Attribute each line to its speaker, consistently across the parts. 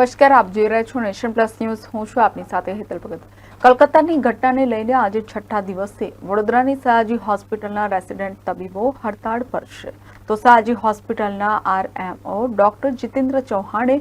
Speaker 1: નમસ્કાર, આપ જોઈ રહ્યા છો નેશન પ્લસ ન્યૂઝ. હું છું આપની સાથે હેતલ ભગત. કલકત્તાની ઘટનાને લઈને આજે છઠ્ઠા દિવસે વડોદરાની સયાજી હોસ્પિટલના રેસિડેન્ટ તબીબો હડતાળ પર છે. તો સયાજી હોસ્પિટલના RMO ડોક્ટર જીતેન્દ્ર ચૌહાણે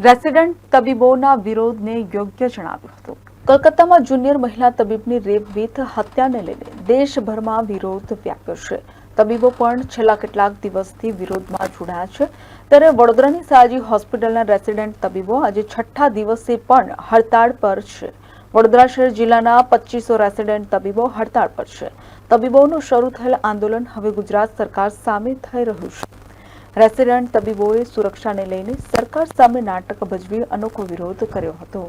Speaker 1: રેસિડેન્ટ તબીબોના વિરોધને યોગ્ય જણાવ્યું હતું. કલકત્તામાં જુનિયર મહિલા તબીબની રેપ વિથ હત્યાને લઈને દેશભરમાં વિરોધ વ્યાપ્યો છે. તબીબો પણ છેલ્લા કેટલાક દિવસથી વિરોધમાં જોડાયા છે. ત્યારે વડોદરાની સયાજી હોસ્પિટલના રેસિડેન્ટ તબીબો આજે છઠ્ઠા દિવસે પણ હડતાળ પર છે. વડોદરા શહેર જિલ્લાના 2500 રેસિડેન્ટ તબીબો હડતાળ પર છે. તબીબોનું શરૂ થયેલ આંદોલન હવે ગુજરાત સરકાર સામે થઈ રહ્યું છે. રેસિડેન્ટ તબીબોએ સુરક્ષાને લઈને સરકાર સામે નાટક ભજવી અનોખો વિરોધ કર્યો હતો.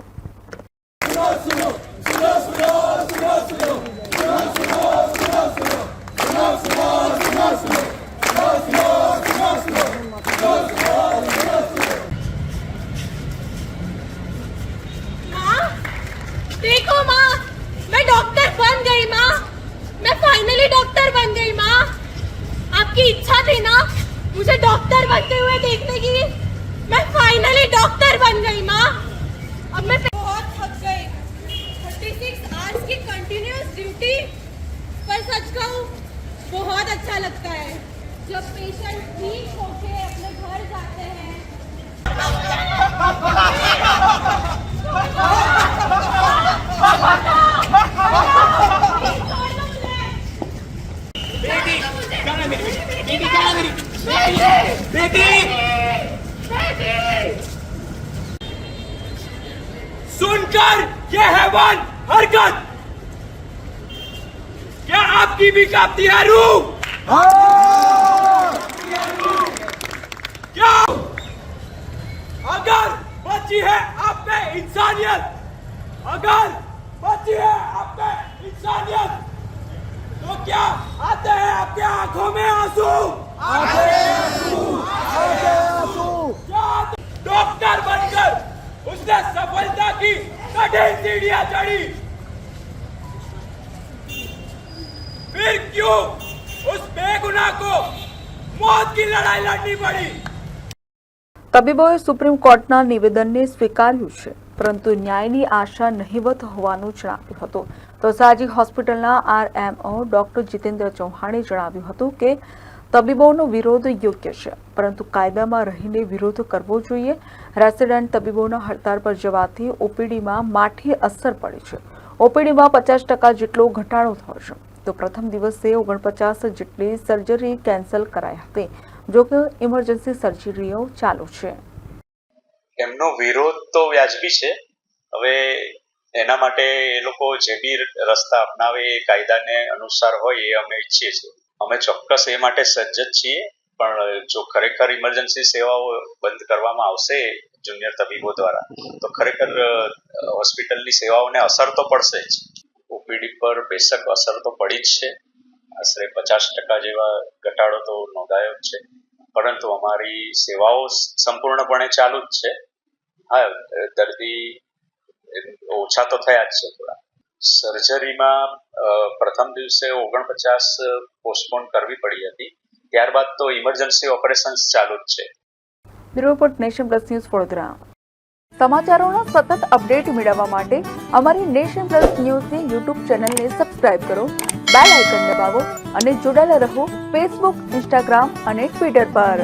Speaker 2: देखो माँ, मैं डॉक्टर बन गई माँ, मैं फाइनली डॉक्टर बन गई माँ. आपकी इच्छा थी ना मुझे डॉक्टर बनते हुए देखने की. मैं फाइनली डॉक्टर बन गई माँ. अब मैं बहुत थक गई. 36 आवर्स की कंटिन्यूअस ड्यूटी. पर सच कहूँ बहुत अच्छा लगता है जब पेशेंट ठीक होके अपने घर जाते हैं.
Speaker 3: सुनकर ये हैवान हरकत, क्या आपकी भी कांपती है रूह? क्या अगर बची है आप में इंसानियत, अगर बची है आप में इंसानियत, तो क्या आते हैं आपके आंखों में आंसू? क्या डॉक्टर बनकर उसने सफलता की कठिन सीढ़ियां चढ़ी, फिर क्यों उस बेगुनाह को मौत की लड़ाई लड़नी पड़ी?
Speaker 1: તબીબોએ સુપ્રીમ કોર્ટના નિવેદનને સ્વીકાર્યું છે, પરંતુ ન્યાયની આશા નહીવત હોવાનું જણાવ્યું હતું. તો સયાજી હોસ્પિટલના RMO ડોક્ટર જીતેન્દ્ર ચૌહાણે જણાવ્યું હતું કે તબીબોનો વિરોધ યોગ્ય છે, પરંતુ કાયદામાં રહીને વિરોધ કરવો જોઈએ. રેસિડેન્ટ તબીબોના હડતાળ પર જવાથી OPDમાં માઠી અસર પડે છે. OPDમાં 50% જેટલો ઘટાડો થયો છે. તો પ્રથમ દિવસે 49 જેટલી સર્જરી કેન્સલ કરાઈ હતી. જો કે ઇમરજન્સી સર્જરીઓ ચાલુ છે.
Speaker 4: એમનો વિરોધ તો વ્યાજબી છે. હવે એના માટે એ લોકો જે બી રસ્તા અપનાવે એ કાયદાને અનુસાર હોય એ અમે ઈચ્છીએ છીએ. અમે ચોક્કસ એ માટે સજ્જ જ છીએ. પણ જો ખરેખર ઇમરજન્સી સેવાઓ બંધ કરવામાં આવશે જુનિયર તબીબો દ્વારા, તો ખરેખર હોસ્પિટલની સેવાઓને અસર તો પડશે જ. OPD પર બેશક અસર તો પડી જ છે. આશરે 50% જેવા ઘટાડો તો નોંધાયો જ છે. પરંતુ અમારી સેવાઓ સંપૂર્ણપણે ચાલુ જ છે. હા, દર્દી ઓછા તો થયા જ છે થોડા. સર્જરીમાં પ્રથમ દિવસે 49 પોસ્ટપોન કરવી પડી હતી. ત્યારબાદ તો ઇમરજન્સી ઓપરેશન્સ ચાલુ જ છે.
Speaker 1: Bureau report, Nation Plus News, Vadodara. સમાચારોના સતત અપડેટ મેળવવા માટે અમારી નેશન પ્લસ ન્યૂઝની YouTube ચેનલને સબસ્ક્રાઇબ કરો, બેલ આઇકન દબાવો અને જોડાયેલા રહો Facebook, Instagram અને Twitter પર.